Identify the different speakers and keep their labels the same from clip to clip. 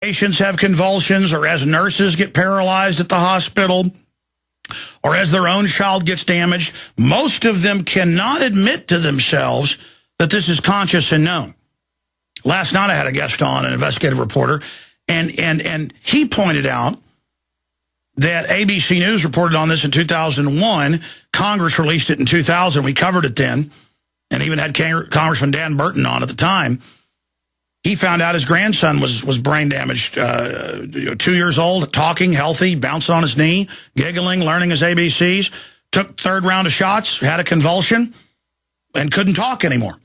Speaker 1: patients have convulsions, or as nurses get paralyzed at the hospital, or as their own child gets damaged, most of them cannot admit to themselves that this is conscious and known. Last night I had a guest on, an investigative reporter, and he pointed out that ABC News reported on this in 2001. Congress released it in 2000. We covered it then, and even had Congressman Dan Burton on at the time. He found out his grandson was brain damaged, 2 years old, talking, healthy, bouncing on his knee, giggling, learning his ABCs, took third round of shots, had a convulsion, and couldn't talk anymore.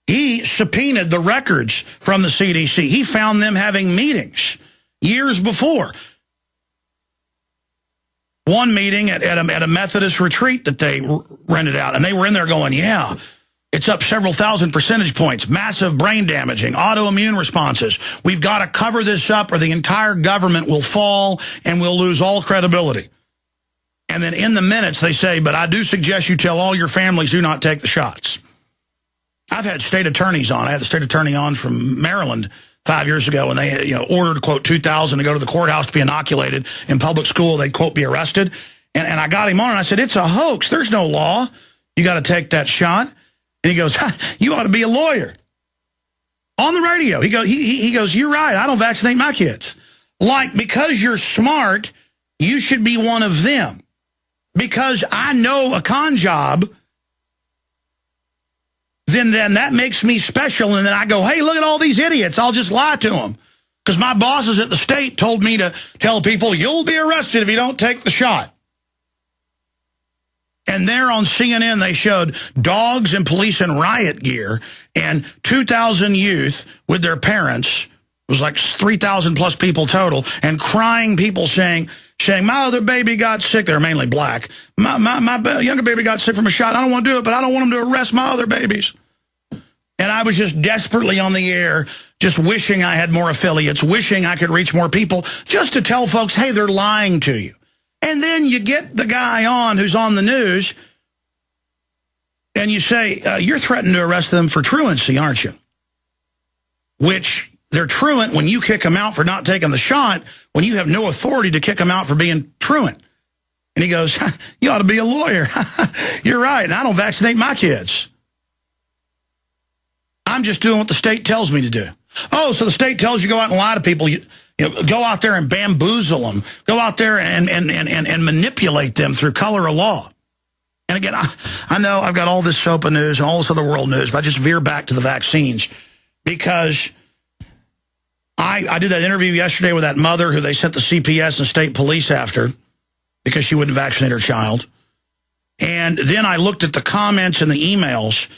Speaker 1: He subpoenaed the records from the CDC. He found them having meetings years before. One meeting at a Methodist retreat that they rented out, and they were in there going, yeah, it's up several thousand percentage points, massive brain damaging, autoimmune responses. We've got to cover this up or the entire government will fall and we'll lose all credibility. And then in the minutes they say, but I do suggest you tell all your families do not take the shots. I've had state attorneys on. I had the state attorney on from Maryland 5 years ago, and they ordered, quote, 2,000 to go to the courthouse to be inoculated in public school. They'd, quote, be arrested. And I got him on, and I said, it's a hoax. There's no law. You got to take that shot. And he goes, you ought to be a lawyer. On the radio. He goes, you're right. I don't vaccinate my kids. Like, because you're smart, you should be one of them. Because I know a con job, then that makes me special. And then I go, hey, look at all these idiots. I'll just lie to them. Because my bosses at the state told me to tell people, you'll be arrested if you don't take the shot. And there on CNN, they showed dogs and police in riot gear and 2,000 youth with their parents. It was like 3,000 plus people total, and crying people saying, my other baby got sick. They're mainly black. My younger baby got sick from a shot. I don't want to do it, but I don't want them to arrest my other babies. And I was just desperately on the air, just wishing I had more affiliates, wishing I could reach more people, just to tell folks, hey, they're lying to you. And then you get the guy on who's on the news, and you say, you're threatening to arrest them for truancy, aren't you? Which they're truant when you kick them out for not taking the shot, when you have no authority to kick them out for being truant. And he goes, you ought to be a lawyer. You're right, and I don't vaccinate my kids. I'm just doing what the state tells me to do. Oh, so the state tells you go out and lie to people. You go out there and bamboozle them. Go out there and manipulate them through color of law. And again, I know I've got all this SOPA news and all this other world news, but I just veer back to the vaccines because I did that interview yesterday with that mother who they sent the CPS and state police after because she wouldn't vaccinate her child. And then I looked at the comments and the emails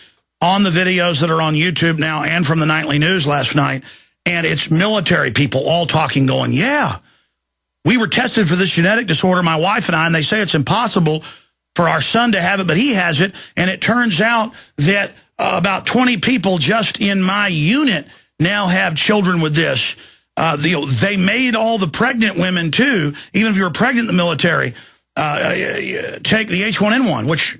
Speaker 1: on the videos that are on YouTube now and from the nightly news last night, and it's military people all talking, going, yeah, we were tested for this genetic disorder, my wife and I, and they say it's impossible for our son to have it, but he has it, and it turns out that about 20 people just in my unit now have children with this. They made all the pregnant women, too, even if you were pregnant in the military, take the H1N1, which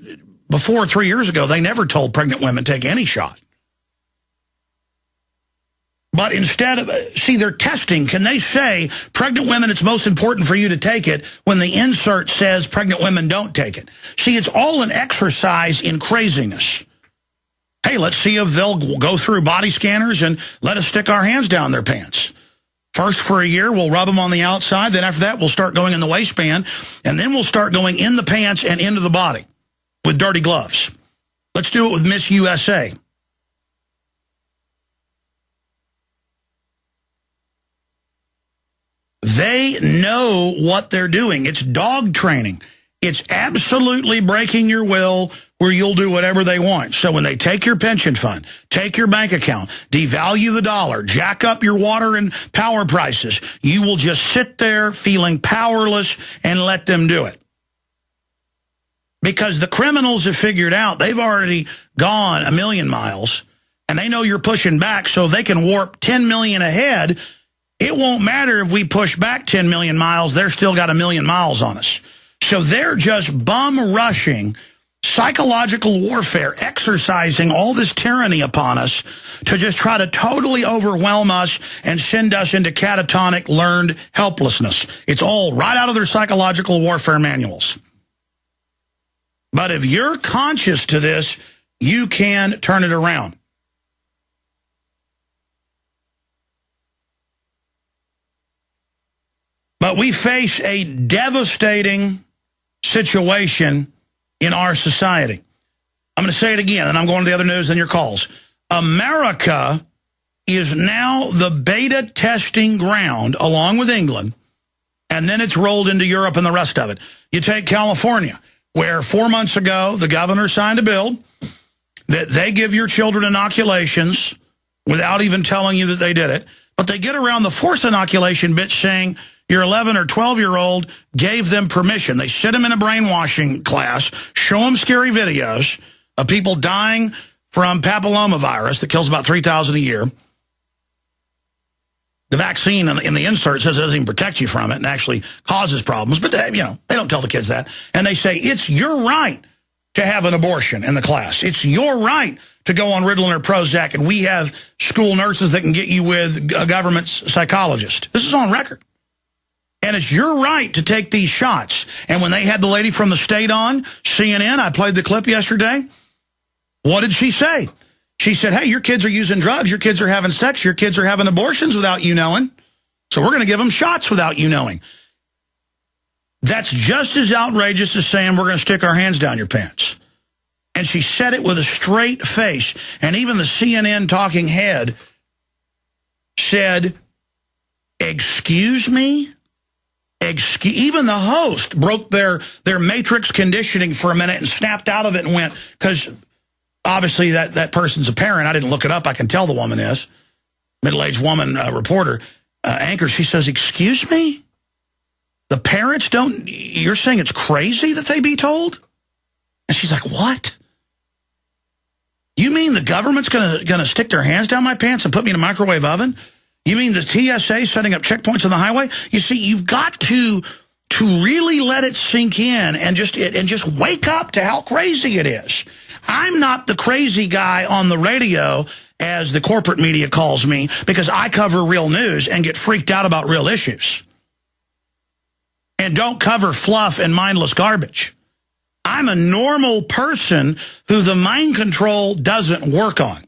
Speaker 1: before 3 years ago, they never told pregnant women take any shot. But instead of, see, they're testing. Can they say, pregnant women, it's most important for you to take it when the insert says pregnant women don't take it? See, it's all an exercise in craziness. Hey, let's see if they'll go through body scanners and let us stick our hands down their pants. First, for a year, we'll rub them on the outside. Then after that, we'll start going in the waistband. And then we'll start going in the pants and into the body with dirty gloves. Let's do it with Miss USA. They know what they're doing. It's dog training. It's absolutely breaking your will where you'll do whatever they want. So when they take your pension fund, take your bank account, devalue the dollar, jack up your water and power prices, you will just sit there feeling powerless and let them do it. Because the criminals have figured out they've already gone 1,000,000 miles, and they know you're pushing back, so they can warp 10 million ahead. It won't matter if we push back 10 million miles. They're still got 1,000,000 miles on us. So they're just bum rushing psychological warfare, exercising all this tyranny upon us to just try to totally overwhelm us and send us into catatonic learned helplessness. It's all right out of their psychological warfare manuals. But if you're conscious to this, you can turn it around. But we face a devastating situation in our society. I'm going to say it again, and I'm going to the other news and your calls. America is now the beta testing ground, along with England, and then it's rolled into Europe and the rest of it. You take California, where 4 months ago the governor signed a bill that they give your children inoculations without even telling you that they did it, but they get around the forced inoculation bit saying your 11 or 12-year-old gave them permission. They sit them in a brainwashing class, show them scary videos of people dying from papillomavirus that kills about 3,000 a year. The vaccine in the insert says it doesn't even protect you from it and actually causes problems. But, they don't tell the kids that. And they say, it's your right to have an abortion in the class. It's your right to go on Ritalin or Prozac, and we have school nurses that can get you with a government psychologist. This is on record. And it's your right to take these shots. And when they had the lady from the state on, CNN, I played the clip yesterday, what did she say? She said, hey, your kids are using drugs, your kids are having sex, your kids are having abortions without you knowing. So we're going to give them shots without you knowing. That's just as outrageous as saying we're going to stick our hands down your pants. And she said it with a straight face. And even the CNN talking head said, excuse me? Even the host broke their matrix conditioning for a minute and snapped out of it and went, because obviously that person's a parent. I didn't look it up. I can tell the woman is. Middle-aged woman, reporter, anchor. She says, excuse me? The parents don't, you're saying it's crazy that they be told? And she's like, what? You mean the government's gonna stick their hands down my pants and put me in a microwave oven? You mean the TSA setting up checkpoints on the highway? You see, you've got to really let it sink in and just wake up to how crazy it is. I'm not the crazy guy on the radio, as the corporate media calls me, because I cover real news and get freaked out about real issues. And don't cover fluff and mindless garbage. I'm a normal person who the mind control doesn't work on.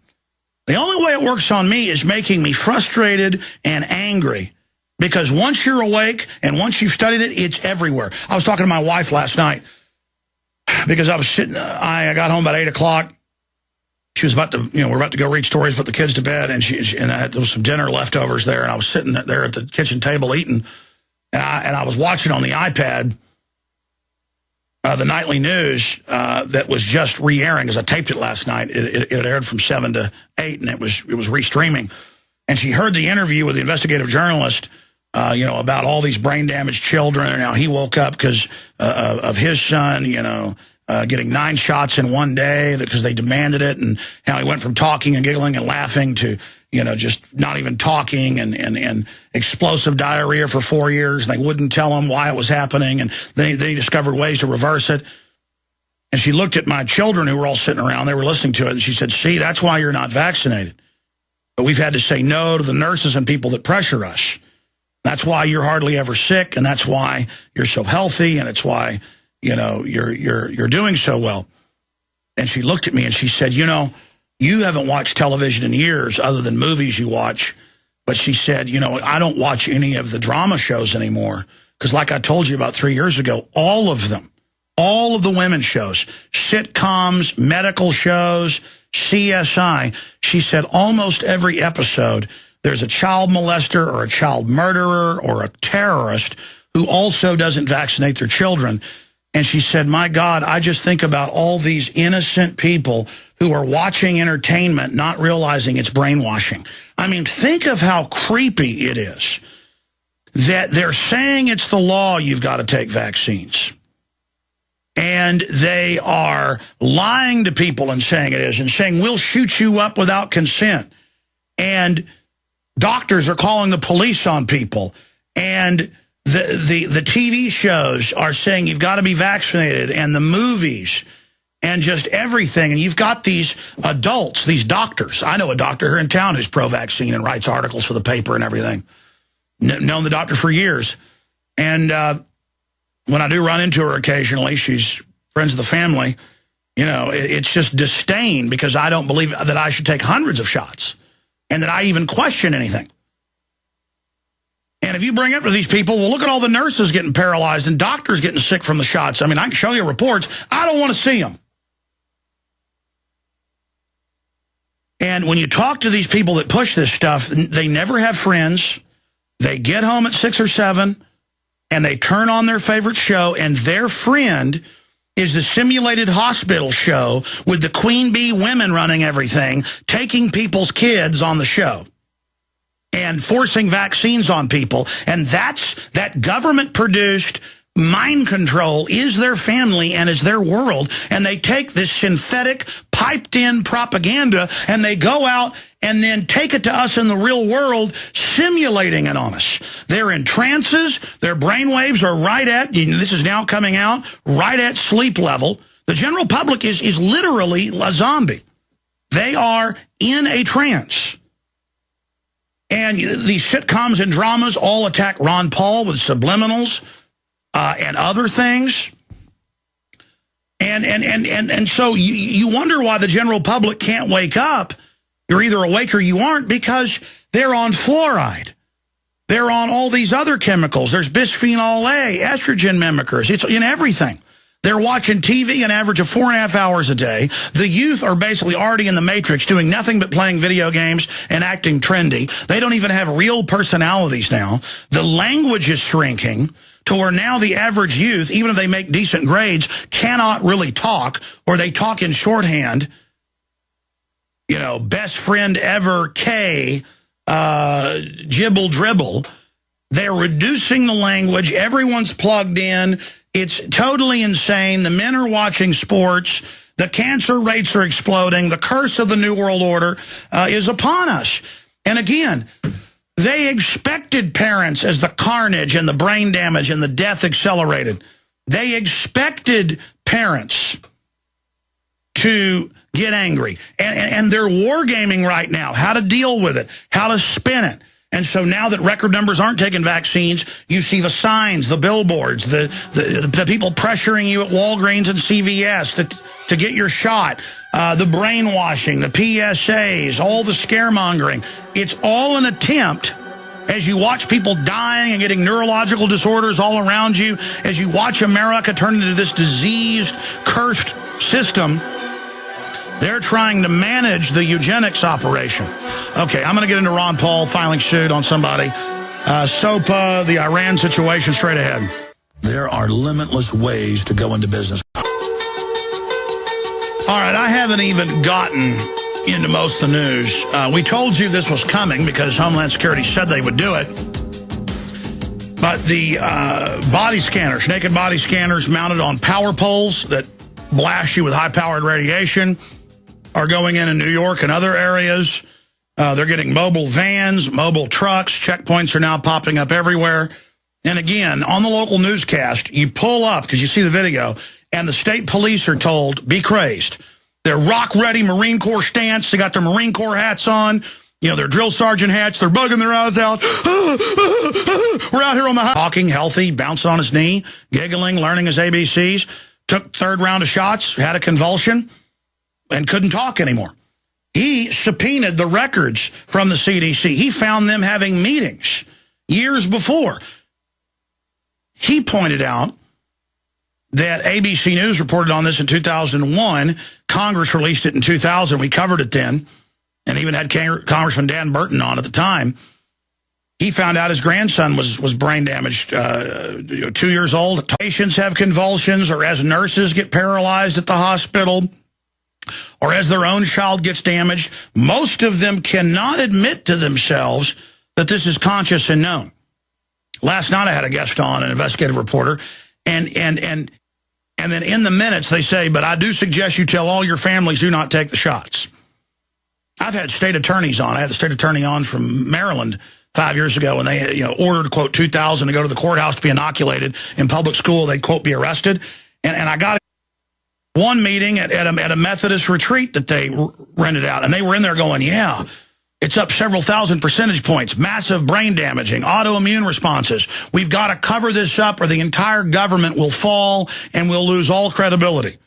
Speaker 1: The only way it works on me is making me frustrated and angry, because once you're awake and once you've studied it, it's everywhere. I was talking to my wife last night because I was sitting, I got home about 8 o'clock. She was about to, we're about to go read stories, put the kids to bed, and there was some dinner leftovers there, and I was sitting there at the kitchen table eating, and I was watching on the iPad the nightly news that was just re-airing, because I taped it last night. It aired from 7 to 8, and it was restreaming. And she heard the interview with the investigative journalist, about all these brain-damaged children, and how he woke up because of his son, getting 9 shots in one day because they demanded it, and how he went from talking and giggling and laughing to, just not even talking, and explosive diarrhea for 4 years. And they wouldn't tell him why it was happening. And then he discovered ways to reverse it. And she looked at my children who were all sitting around. They were listening to it. And she said, see, that's why you're not vaccinated. But we've had to say no to the nurses and people that pressure us. That's why you're hardly ever sick. And that's why you're so healthy. And it's why, you're doing so well. And she looked at me and she said, you haven't watched television in years other than movies you watch. But she said, I don't watch any of the drama shows anymore. Because like I told you about 3 years ago, all of the women's shows, sitcoms, medical shows, CSI, she said almost every episode, there's a child molester or a child murderer or a terrorist who also doesn't vaccinate their children. And she said, my God, I just think about all these innocent people who are watching entertainment, not realizing it's brainwashing. I mean, think of how creepy it is that they're saying it's the law you've got to take vaccines. And they are lying to people and saying it is, and saying we'll shoot you up without consent. And doctors are calling the police on people. And the TV shows are saying you've got to be vaccinated, and the movies. and just everything. And you've got these adults, these doctors. I know a doctor here in town who's pro-vaccine and writes articles for the paper and everything. Known the doctor for years. And when I do run into her occasionally, she's friends of the family, you know, it's just disdain because I don't believe that I should take hundreds of shots and that I even question anything. And if you bring up to these people, well, look at all the nurses getting paralyzed and doctors getting sick from the shots. I mean, I can show you reports. I don't want to see them. And when you talk to these people that push this stuff, they never have friends. They get home at 6 or 7, and they turn on their favorite show, and their friend is the simulated hospital show with the queen bee women running everything, taking people's kids on the show and forcing vaccines on people. And that government-produced mind control is their family and is their world. And they take this synthetic, piped-in propaganda and they go out and then take it to us in the real world, simulating it on us. They're in trances. Their brainwaves are right at, this is now coming out, right at sleep level. The general public is literally a zombie. They are in a trance. And these sitcoms and dramas all attack Ron Paul with subliminals and other things. And so you wonder why the general public can't wake up. You're either awake or you aren't, because they're on fluoride. They're on all these other chemicals. There's bisphenol A, estrogen mimickers. It's in everything. They're watching TV an average of 4.5 hours a day. The youth are basically already in the matrix, doing nothing but playing video games and acting trendy. They don't even have real personalities now. The language is shrinking to where now the average youth, even if they make decent grades, cannot really talk, or they talk in shorthand. You know, best friend ever, K, jibble dribble. They're reducing the language. Everyone's plugged in. It's totally insane. The men are watching sports. The cancer rates are exploding. The curse of the New World Order is upon us. And again, they expected parents as the carnage and the brain damage and the death accelerated. They expected parents to get angry. And they're wargaming right now, how to deal with it, how to spin it. And so now that record numbers aren't taking vaccines, you see the signs, the billboards, the people pressuring you at Walgreens and CVS to get your shot, the brainwashing, the PSAs, all the scaremongering. It's all an attempt, as you watch people dying and getting neurological disorders all around you, as you watch America turn into this diseased, cursed system. They're trying to manage the eugenics operation. Okay, I'm going to get into Ron Paul filing suit on somebody. SOPA, the Iran situation, straight ahead. There are limitless ways to go into business. All right, I haven't even gotten into most of the news. We told you this was coming because Homeland Security said they would do it. But the body scanners, naked body scanners mounted on power poles that blast you with high-powered radiation, are going in New York and other areas. They're getting mobile vans, mobile trucks. Checkpoints are now popping up everywhere. And again, on the local newscast, you pull up, because you see the video, and the state police are told, be crazed. They're rock-ready Marine Corps stance. They got their Marine Corps hats on. You know, their drill sergeant hats. They're bugging their eyes out. We're out here on the high. Talking, healthy, bouncing on his knee, giggling, learning his ABCs. Took third round of shots, had a convulsion, and couldn't talk anymore. He subpoenaed the records from the CDC. He found them having meetings years before. He pointed out that ABC News reported on this in 2001. Congress released it in 2000. We covered it then, and even had Congressman Dan Burton on at the time. He found out his grandson was brain damaged, 2 years old. Patients have convulsions, or as nurses get paralyzed at the hospital, or as their own child gets damaged. Most of them cannot admit to themselves that this is conscious and known. Last night I had a guest on, an investigative reporter, and then in the minutes they say, but I do suggest you tell all your families do not take the shots. I've had state attorneys on. I had the state attorney on from Maryland 5 years ago, and they ordered, quote, 2,000 to go to the courthouse to be inoculated in public school. They'd, quote, be arrested. And I got one meeting at a Methodist retreat that they rented out, and they were in there going, yeah, it's up several thousand percentage points, massive brain damaging, autoimmune responses. We've got to cover this up or the entire government will fall and we'll lose all credibility.